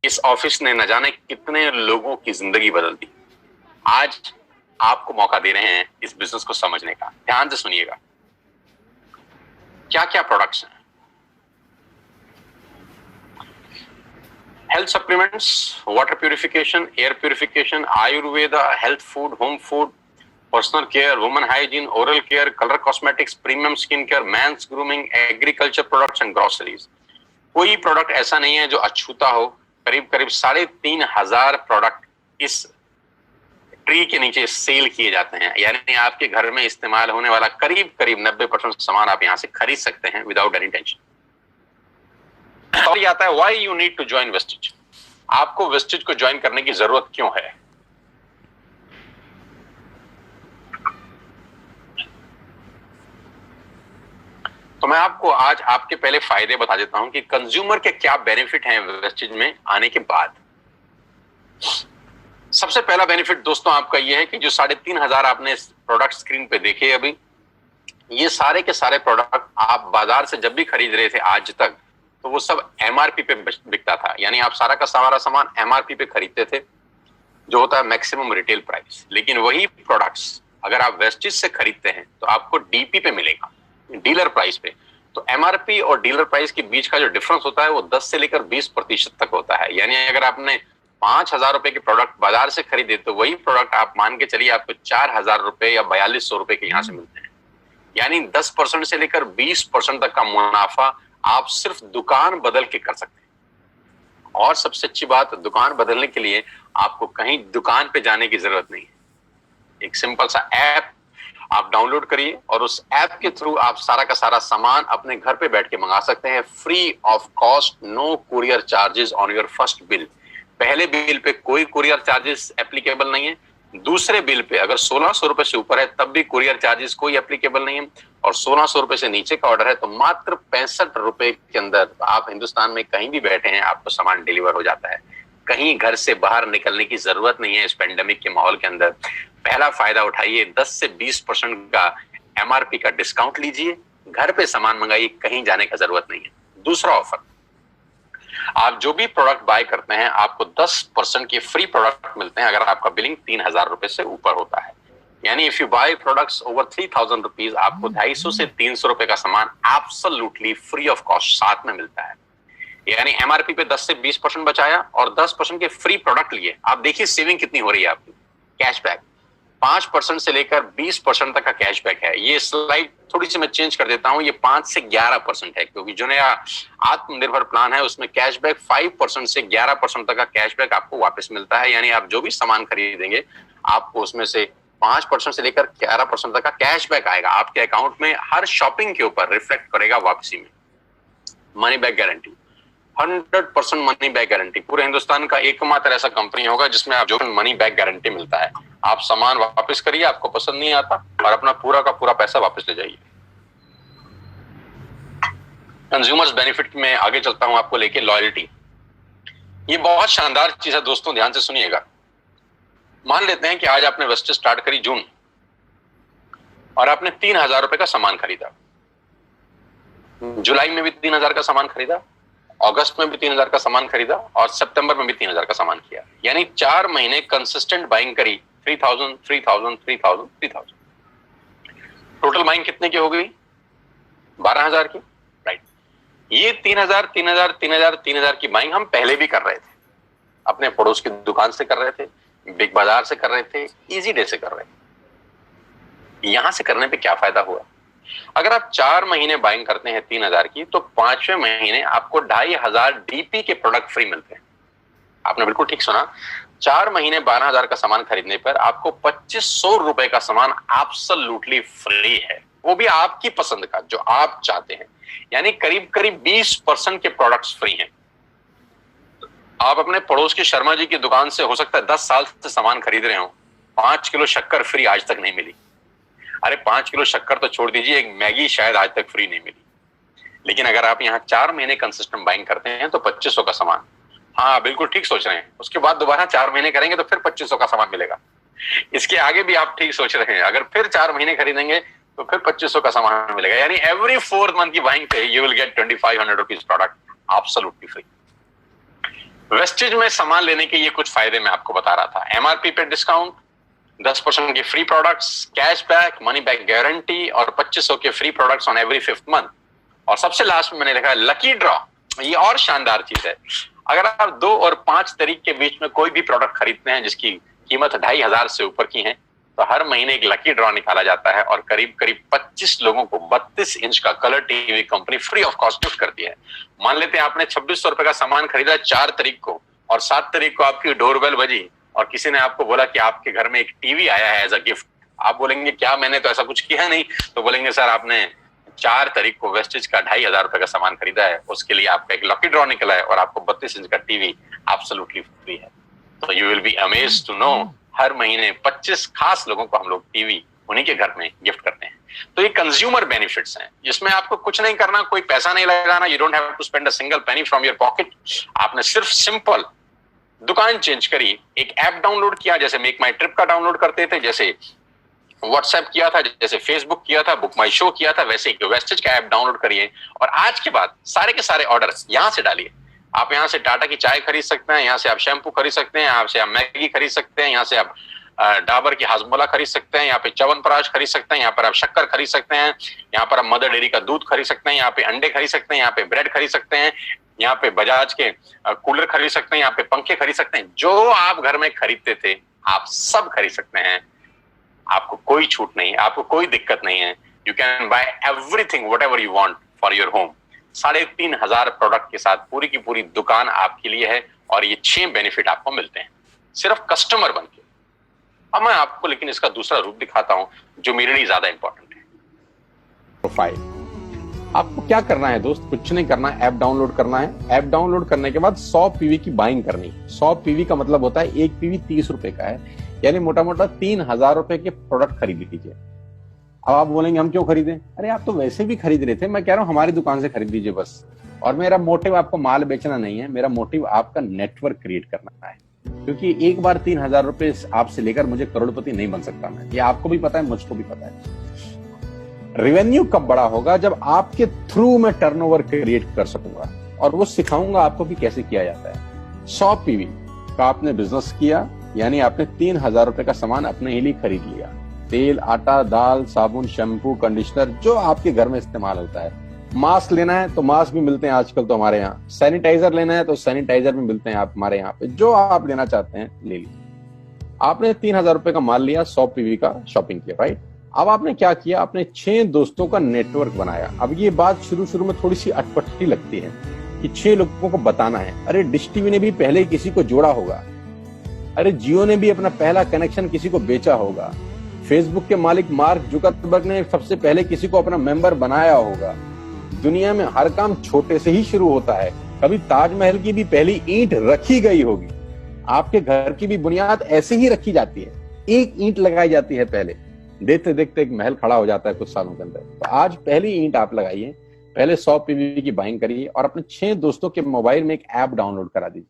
इस ऑफिस ने न जाने कितने लोगों की जिंदगी बदल दी। आज आपको मौका दे रहे हैं इस बिजनेस को समझने का। ध्यान से सुनिएगा, क्या क्या प्रोडक्ट्स हैं। Health supplements, water purification, air purification, Ayurveda, health food, home food, personal care, women hygiene, oral care, colour cosmetics, premium skin care, mains grooming, agriculture products and groceries. कोई प्रोडक्ट ऐसा नहीं है जो अछूता हो। करीब करीब 3,500 प्रोडक्ट इस ट्री के नीचे सेल किए जाते हैं। यानी आपके घर में इस्तेमाल होने वाला करीब करीब 90% सामान आप यहां से खरीद सकते हैं विदाउट एनी टेंशन। और ये आता है why you need to join Vestige. आपको वेस्टिज को ज्वाइन करने की जरूरत क्यों है। तो मैं आपको आज आपके पहले फायदे बता देता हूं कि कंज्यूमर के क्या बेनिफिट हैं वेस्टिज में आने के बाद। सबसे पहला बेनिफिट दोस्तों आपका यह है कि जो 3,500 आपने प्रोडक्ट स्क्रीन पे देखे अभी, ये सारे के सारे प्रोडक्ट आप बाजार से जब भी खरीद रहे थे आज तक, तो वो सब एमआरपी पे बिकता था। यानी आप सारा का सारा सामान एमआरपी पे खरीदते थे, जो होता है मैक्सिमम रिटेल प्राइस। लेकिन वही प्रोडक्ट्स अगर आप वेस्टिज से खरीदते हैं तो आपको डीपी पे मिलेगा, डीलर प्राइस पे। तो एमआरपी और डीलर प्राइस के बीच का जो डिफरेंस होता है वो 10 से लेकर 20% तक होता है। यानी अगर आपने 5,000 रुपए के प्रोडक्ट बाजार से खरीदे तो वही प्रोडक्ट आप मान के चलिए आपको 4,000 रुपए या 4,200 रुपए के यहां से मिलते हैं। यानी 10% से लेकर 20% तक का मुनाफा आप सिर्फ दुकान बदल के कर सकते हैं। और सबसे अच्छी बात, दुकान बदलने के लिए आपको कहीं दुकान पे जाने की जरूरत नहीं है। एक सिंपल सा ऐप आप डाउनलोड करिए और उस ऐप के थ्रू आप सारा का सारा सामान अपने घर पे बैठ के मंगा सकते हैं, free of cost, no courier charges on your first bill. पहले बिल पे कोई कुरियर चार्जेस एप्लीकेबल नहीं है। दूसरे बिल पे अगर 1,600 रुपए से ऊपर है तब भी कुरियर चार्जेस कोई एप्लीकेबल नहीं है। और 1,600 रुपए से नीचे का ऑर्डर है तो मात्र 65 रुपए के अंदर आप हिंदुस्तान में कहीं भी बैठे हैं आपको सामान डिलीवर हो जाता है। कहीं घर से बाहर निकलने की जरूरत नहीं है इस पेंडेमिक के माहौल के अंदर। पहला फायदा उठाइए, 10 से 20% का एमआरपी का डिस्काउंट लीजिए, घर पे सामान मंगाइए, कहीं जाने का जरूरत नहीं है। दूसरा ऑफर, आप जो भी प्रोडक्ट बाय करते हैं आपको 10% के फ्री प्रोडक्ट मिलते हैं अगर आपका बिलिंग 3,000 रुपए से ऊपर होता है। यानी if you buy products over 3,000 rupees आपको 250 से 300 रुपए का सामान एब्सोल्युटली फ्री ऑफ कॉस्ट साथ में मिलता है। यानी एमआरपी पे 10 से 20% बचाया और 10% के फ्री प्रोडक्ट लिए। आप देखिए सेविंग कितनी हो रही है आपकी। कैशबैक 5% से लेकर 20% तक का कैशबैक है। ये स्लाइड थोड़ी सी मैं चेंज कर देता हूं, ये 5 से 11% है क्योंकि जो नया आत्मनिर्भर प्लान है उसमें कैशबैक 5% से 11% तक का कैशबैक आपको वापस मिलता है। यानी आप जो भी सामान खरीदेंगे आपको उसमें से 5% से लेकर 11% तक का कैशबैक आएगा आपके अकाउंट में। हर शॉपिंग के ऊपर रिफ्लेक्ट करेगा वापसी में। Money back guarantee, 100% money back guarantee. पूरे हिंदुस्तान का एकमात्र ऐसा कंपनी होगा जिसमें आप जो मनी बैक गारंटी मिलता है। आप सामान वापस करिए, आपको पसंद नहीं आता, और अपना पूरा का पूरा पैसा वापस ले जाइए। कंज्यूमर्स बेनिफिट में आगे चलता हूं आपको लेके। लॉयल्टी, ये बहुत शानदार चीज है दोस्तों, ध्यान से सुनिएगा। मान लेते हैं कि आज आपने वेस्टेज स्टार्ट करी जून और आपने 3,000 रुपए का सामान खरीदा। जुलाई में भी 3,000 का सामान खरीदा, अगस्त में भी 3,000 का सामान खरीदा और सितंबर में भी 3,000 का सामान किया। यानी 4 महीने कंसिस्टेंट बाइंग करी, 3,000 3,000 3,000 3,000। टोटल बाइंग कितने की हो गई? 12,000 की, राइट। ये 3,000 3,000 3,000 3,000 की बाइंग हम पहले भी कर रहे थे, अपने पड़ोस की दुकान से कर रहे थे, बिग बाजार से कर रहे थे, इजी डे से कर रहे थे। यहां से करने पे क्या फायदा हुआ? अगर आप 4 महीने बाइंग करते हैं 3,000 की तो 5वें महीने आपको 2,500 डीपी के प्रोडक्ट फ्री मिलते हैं। आपने बिल्कुल ठीक सुना, 4 महीने 12,000 का सामान खरीदने पर आपको 2,500 रुपए का सामान एब्सोल्युटली फ्री है, वो भी आपकी पसंद का जो आप चाहते हैं। यानी करीब करीब 20% के प्रोडक्ट्स फ्री हैं। आप अपने पड़ोस की शर्मा जी की दुकान से हो सकता है 10 साल से सामान खरीद रहे हो, 5 किलो शक्कर फ्री आज तक नहीं मिली। अरे 5 किलो शक्कर तो छोड़ दीजिए, एक मैगी शायद आज तक फ्री नहीं मिली। लेकिन अगर आप यहाँ 4 महीने कंसिस्टेंट बाइंग करते हैं तो 2,500 का सामान, हाँ बिल्कुल ठीक सोच रहे हैं, उसके बाद दोबारा 4 महीने करेंगे तो फिर 2,500 का सामान मिलेगा। इसके आगे भी आप ठीक सोच रहे हैं, अगर फिर 4 महीने खरीदेंगे तो फिर 2,500 का सामान मिलेगा। यानी एवरी 4th मंथ की बाइंग पे you will get 2,500 rupees product absolutely free. Wastage में सामान लेने के ये कुछ फायदे मैं आपको बता रहा था। एमआरपी पे डिस्काउंट, 10% के free products, cashback, money back guarantee और 2500 के free products on every 5th month. और सबसे लास्ट में मैंने लिखा है लकी ड्रॉ। ये और शानदार चीज है, अगर आप 2 और 5 तारीख के बीच में कोई भी प्रोडक्ट खरीदते हैं जिसकी कीमत 2500 से ऊपर की है, तो हर महीने एक लकी ड्रॉ निकाला जाता है और करीब करीब 25 लोगों को 32 इंच का colour TV company free of cost gift करती है। मान लेते हैं आपने 2600 रुपए का सामान खरीदा 4 तारीख को और 7 तारीख को आपकी डोरबेल बजी और किसी ने आपको बोला कि आपके घर में एक टीवी आया है एज अ गिफ्ट। आप बोलेंगे क्या, मैंने तो ऐसा कुछ किया नहीं। तो बोलेंगे सर आपने 4 तारीख को वेस्टेज का 2500 रुपए का सामान खरीदा है, उसके लिए आपका एक लकी ड्रॉ निकला है और आपको 32 इंच का टीवी एब्सोल्युटली फ्री है। तो you will be amazed to know, हर महीने 25 खास लोगों को हम लोग टीवी उन्हीं के घर में गिफ्ट करते हैं। तो ये कंज्यूमर बेनिफिट्स हैं, जिसमें आपको कुछ नहीं करना, कोई पैसा नहीं लगाना। You don't have to spend a single penny from your pocket. आपने सिर्फ सिंपल दुकान चेंज करी, एक ऐप डाउनलोड किया, जैसे मेक माई ट्रिप का डाउनलोड करते थे, जैसे व्हाट्सएप किया था, जैसे फेसबुक किया था, बुक माई शो किया था, वैसे ही वेस्टेज का ऐप डाउनलोड करिए और आज के बाद सारे के सारे ऑर्डर्स यहां से डालिए। आप यहाँ से टाटा की चाय खरीद सकते हैं, यहाँ से आप शैम्पू खरीद सकते हैं, यहाँ से आप मैगी खरीद सकते हैं, यहाँ से आप डाबर की हाजमोला खरीद सकते हैं, यहाँ पे च्यवनप्राश खरीद सकते हैं, यहाँ पर आप शक्कर खरीद सकते हैं, यहाँ पर आप मदर डेयरी का दूध खरीद सकते हैं, यहाँ पे अंडे खरीद सकते हैं, यहाँ पे ब्रेड खरीद सकते हैं, यहाँ पे बजाज के कूलर खरीद सकते हैं, यहाँ पे पंखे खरीद सकते हैं। जो आप घर में खरीदते थे आप सब खरीद सकते हैं। आपको कोई छूट नहीं, आपको कोई दिक्कत नहीं है। You can buy everything what ever you want for your home. 3500 product के साथ पूरी की पूरी दुकान आपके लिए है और ये 6 बेनिफिट आपको मिलते हैं सिर्फ कस्टमर बन के। अब मैं आपको लेकिन इसका दूसरा रूप दिखाता हूं जो मेरे लिए ज्यादा इंपॉर्टेंट है। प्रोफाइल। आपको क्या करना है दोस्त, कुछ नहीं करना है, ऐप डाउनलोड करना है। ऐप डाउनलोड करने के बाद 100 पीवी की बाइंग करनी। 100 पीवी का मतलब होता है एक पीवी 30 रुपए का है, यानी मोटा मोटा 3000 रुपए के प्रोडक्ट खरीद लीजिए। अब आप बोलेंगे हम क्यों खरीदें? अरे आप तो वैसे भी खरीद रहे थे, मैं कह रहा हूं हमारी दुकान से खरीद लीजिए बस। और मेरा मोटिव आपको माल बेचना नहीं है, मेरा मोटिव आपका नेटवर्क क्रिएट करना है। क्योंकि एक बार 3000 रुपए आपसे लेकर मुझे करोड़पति नहीं बन सकता मैं, ये आपको भी पता है, मुझको भी पता है। रेवेन्यू कब बड़ा होगा? जब आपके थ्रू मैं टर्नओवर क्रिएट कर सकूंगा और वो सिखाऊंगा आपको कि कैसे किया जाता है। 100 पीवी का आपने बिजनेस किया, यानी आपने 3000 रुपए का सामान अपने ही लिए खरीद लिया। तेल, आटा, दाल, साबुन, शैम्पू, कंडीशनर, जो आपके घर में इस्तेमाल होता है। मास्क लेना है तो मास्क भी मिलते हैं आजकल तो हमारे यहाँ। सैनिटाइजर लेना है तो सैनिटाइजर भी मिलते हैं आप हमारे यहाँ पे। जो आप लेना चाहते हैं ले लीजिए। आपने 3000 रुपए का माल लिया, 100 पीवी का शॉपिंग किया, राइट? अब आपने क्या किया? आपने 6 दोस्तों का नेटवर्क बनाया। अब ये बात शुरू में थोड़ी सी अटपटी लगती है कि 6 लोगों को बताना है। अरे डिश टीवी ने भी पहले किसी को जोड़ा होगा, अरे जियो ने भी अपना पहला कनेक्शन किसी को बेचा होगा, फेसबुक के मालिक मार्क जुकरबर्ग ने सबसे पहले किसी को अपना मेंबर बनाया होगा। दुनिया में हर काम छोटे से ही शुरू होता है। कभी ताजमहल की भी पहली ईंट रखी गई होगी, आपके घर की भी बुनियाद ऐसे ही रखी जाती है, एक ईंट लगाई जाती है पहले, देखते देखते एक महल खड़ा हो जाता है कुछ सालों के अंदर। तो आज पहली ईंट आप लगाइए, पहले 100 पीवी की बाइंग करिए और अपने 6 दोस्तों के मोबाइल में एक ऐप डाउनलोड करा दीजिए।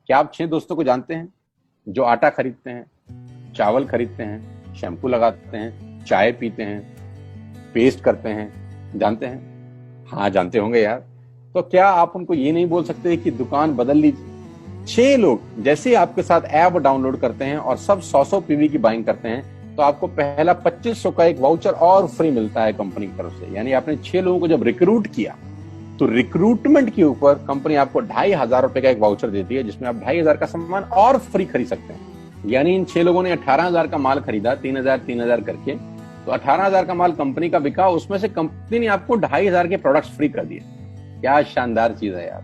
क्या आप 6 दोस्तों को जानते हैं जो आटा खरीदते हैं, चावल खरीदते हैं, शैम्पू लगाते हैं, चाय पीते हैं, पेस्ट करते हैं? जानते हैं? हाँ जानते होंगे यार। तो क्या आप उनको ये नहीं बोल सकते कि दुकान बदल लीजिए? 6 लोग जैसे आपके साथ ऐप डाउनलोड करते हैं और सब 100 पीवी की बाइंग करते हैं तो आपको पहला 2500 का एक वाउचर और फ्री मिलता है कंपनी की तरफ से। यानी आपने 6 लोगों को जब रिक्रूट किया तो रिक्रूटमेंट के ऊपर कंपनी आपको 2500 रुपए का एक वाउचर देती है जिसमें आप 2500 का सामान और फ्री खरीद सकते हैं। यानी इन 6 लोगों ने 18000 का माल खरीदा, 3000 करके, तो 18000 का माल कंपनी का बिका, उसमें से कंपनी ने आपको 2500 के प्रोडक्ट्स फ्री कर दिए। क्या शानदार चीज है यार,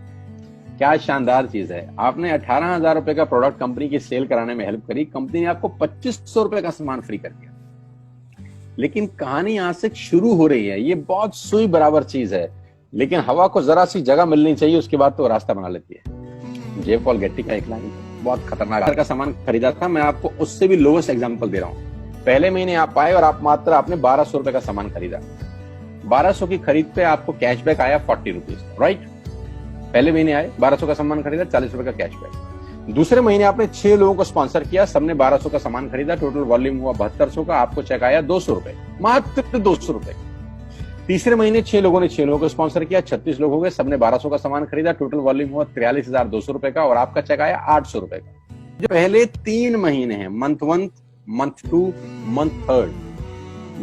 क्या शानदार चीज है। आपने 18000 रुपए का प्रोडक्ट कंपनी की सेल कराने में हेल्प करी, कंपनी ने आपको 2500 रुपए का सामान फ्री कर दिया। लेकिन कहानी यहां से शुरू हो रही है। ये बहुत सुई बराबर चीज है, लेकिन हवा को जरा सी जगह मिलनी चाहिए, उसके बाद तो रास्ता बना लेती है। जे पॉल गेट्टी का एक लाइन बहुत खतरनाक का सामान खरीदा था, मैं आपको उससे भी लोवेस्ट एग्जांपल दे रहा हूं। पहले महीने आप आए और आप मात्र आपने 1200 रुपए का सामान खरीदा। 1200 की खरीद पे आपको कैशबैक आया 40 रुपीज, राइट? पहले महीने आए, 1200 का सामान खरीदा, 40 रुपए का कैशबैक। दूसरे महीने आपने 6 लोगों को स्पॉन्सर किया, सबने 1200 का सामान खरीदा, टोटल वॉल्यूम हुआ 7200 का, आपको चेक आया 200 रुपए, मात्र 200 रुपए। तीसरे महीने 6 लोगों ने 6 लोगों को स्पॉन्सर किया, 36 लोग हो गए, सबने 1200 का सामान खरीदा, टोटल वॉल्यूम हुआ 43,200 रुपए का और आपका चेक आया 800 रुपए का। जो पहले 3 महीने हैं, मंथ 1, मंथ 2, मंथ 3,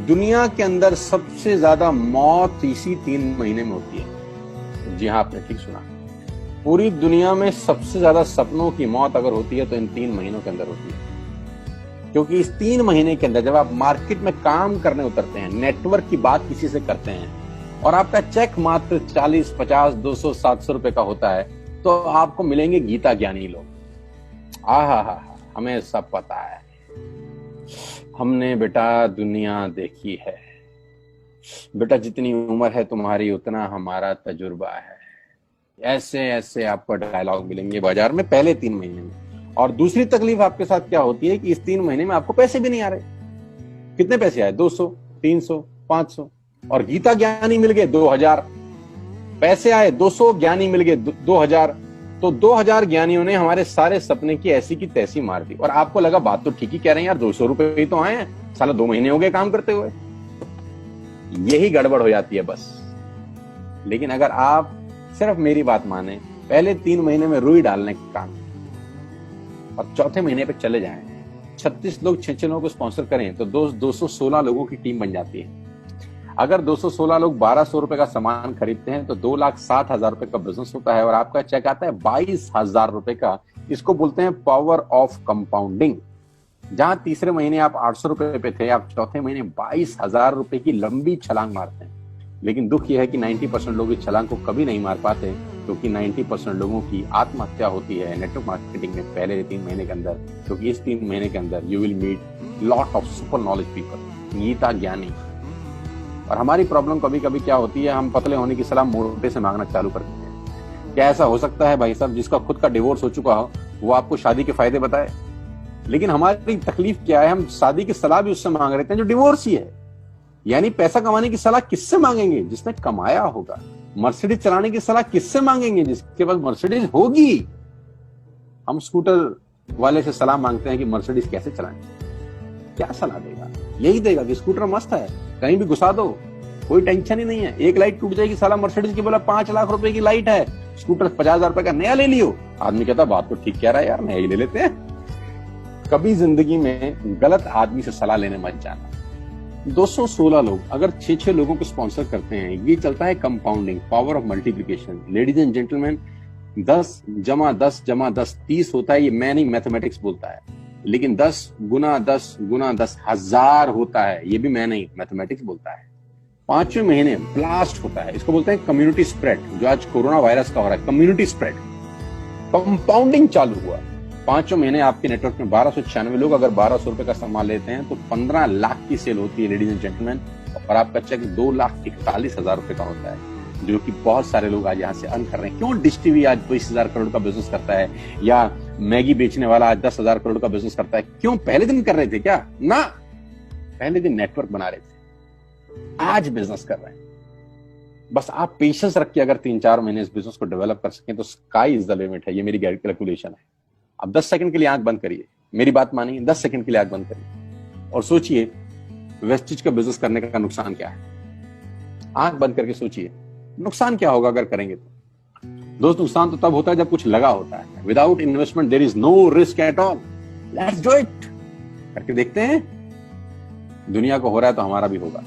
दुनिया के अंदर सबसे ज्यादा मौत इसी 3 महीने में होती है। जी हाँ, आपने ठीक सुना, पूरी दुनिया में सबसे ज्यादा सपनों की मौत अगर होती है तो इन 3 महीनों के अंदर होती है। क्योंकि इस 3 महीने के अंदर जब आप मार्केट में काम करने उतरते हैं, नेटवर्क की बात किसी से करते हैं और आपका चेक मात्र 40, 50, 200, 700 रुपए का होता है, तो आपको मिलेंगे गीता ज्ञानी लोग। आहा, हमें सब पता है, हमने बेटा दुनिया देखी है, बेटा जितनी उम्र है तुम्हारी उतना हमारा तजुर्बा है। ऐसे ऐसे आपको डायलॉग मिलेंगे बाजार में पहले 3 महीने में। और दूसरी तकलीफ आपके साथ क्या होती है कि इस 3 महीने में आपको पैसे भी नहीं आ रहे। कितने पैसे आए? 200, 300, 500 और गीता ज्ञानी मिल गए 2000। पैसे आए 200, ज्ञानी मिल गए 2000। तो 2000 ज्ञानियों ने हमारे सारे सपने की ऐसी की तैसी मार दी। और आपको लगा बात तो ठीक ही कह रहे हैं यार, 200 रुपए ही तो आए हैं, साला 2 महीने हो गए काम करते हुए। यही गड़बड़ हो जाती है बस। लेकिन अगर आप सिर्फ मेरी बात माने, पहले 3 महीने में रुई डालने का काम और चौथे महीने पे चले जाएं, 36 लोग 6 लोगों को स्पॉन्सर करें तो 216 लोगों की टीम बन जाती है। अगर 216 लोग 1200 रुपए का सामान खरीदते हैं तो 2,60,000 रुपए का बिजनेस होता है और आपका चेक आता है 22,000 रुपए का। इसको बोलते हैं पावर ऑफ कंपाउंडिंग। जहां तीसरे महीने आप 800 रुपए पे थे, आप चौथे महीने 22,000 रुपए की लंबी छलांग मारते हैं। लेकिन दुख यह है कि 90% लोग इस छलांग को कभी नहीं मार पाते, क्योंकि 90% लोगों की आत्महत्या होती है नेटवर्क मार्केटिंग में पहले 3 महीने के अंदर। क्योंकि इस 3 महीने के अंदर you will meet lot of super knowledge people, Geeta Gyani. और हमारी प्रॉब्लम कभी कभी क्या होती है, हम पतले होने की सलाह मोटे से मांगना चालू कर देते हैं। क्या ऐसा हो सकता है भाई साहब, जिसका खुद का डिवोर्स हो चुका हो वो आपको शादी के फायदे बताए? लेकिन हमारी तकलीफ क्या है, हम शादी की सलाह भी उससे मांग रहे हैं जो डिवोर्स ही है। यानी पैसा कमाने की सलाह किससे मांगेंगे? जिसने कमाया होगा। मर्सिडीज चलाने की सलाह किससे मांगेंगे? जिसके पास मर्सिडीज होगी। हम स्कूटर वाले से सलाह मांगते हैं कि मर्सिडीज कैसे चलाएं। क्या सलाह देगा? यही देगा कि स्कूटर मस्त है, कहीं भी घुसा दो, कोई टेंशन ही नहीं है। एक लाइट टूट जाएगी, साला मर्सिडीज की बोला 5 लाख रुपए की लाइट है, स्कूटर 50,000 रुपए का नया ले लियो। आदमी कहता बात तो ठीक कह रहा है यार, नया ही ले लेते हैं। कभी जिंदगी में गलत आदमी से सलाह लेने मत जाना। 216 लोग अगर 6 लोगों को स्पॉन्सर करते हैं, ये चलता है compounding, power of multiplication. Ladies and gentleman, 10 जमा 10 जमा 10 30 होता है। ये मैं नहीं, मैथमेटिक्स बोलता है। लेकिन 10 गुना 10 गुना 10 1000 होता है। ये भी मैं नहीं, मैथमेटिक्स बोलता है। 5वें महीने ब्लास्ट होता है। इसको बोलते हैं कम्युनिटी स्प्रेड, जो आज कोरोना वायरस का हो रहा है। कम्युनिटी स्प्रेड, कंपाउंडिंग चालू हुआ। 5वें महीने आपके नेटवर्क में 1296 लोग अगर 1200 रुपए का सामान लेते हैं तो 15 लाख की सेल होती है लेडीज एंड जेंटलमैन। और आपका चेक 2,41,000 रुपए का होता है, जो कि बहुत सारे लोग आज यहाँ से अर्न कर रहे हैं। क्यों डिश टीवी आज 20,000 करोड़ का बिजनेस करता है, या मैगी बेचने वाला आज 10,000 करोड़ का बिजनेस करता है? क्यों? पहले दिन कर रहे थे क्या? ना, पहले दिन नेटवर्क बना रहे थे, आज बिजनेस कर रहे हैं। बस आप पेशेंस रख के अगर 3-4 महीने इस बिजनेस को डेवलप कर सकें तो स्काई इज द लिमिट है। ये मेरी कैलकुलेशन है। अब 10 सेकंड के लिए आंख बंद करिए, मेरी बात मानिए, 10 सेकंड के लिए आंख बंद करिए और सोचिए वेस्टिज का बिजनेस करने का नुकसान क्या है। आंख बंद करके सोचिए नुकसान क्या होगा अगर करेंगे तो। दोस्त, नुकसान तो तब होता है जब कुछ लगा होता है। Without investment there is no risk at all. Let's do it. करके देखते हैं, दुनिया को हो रहा है तो हमारा भी होगा।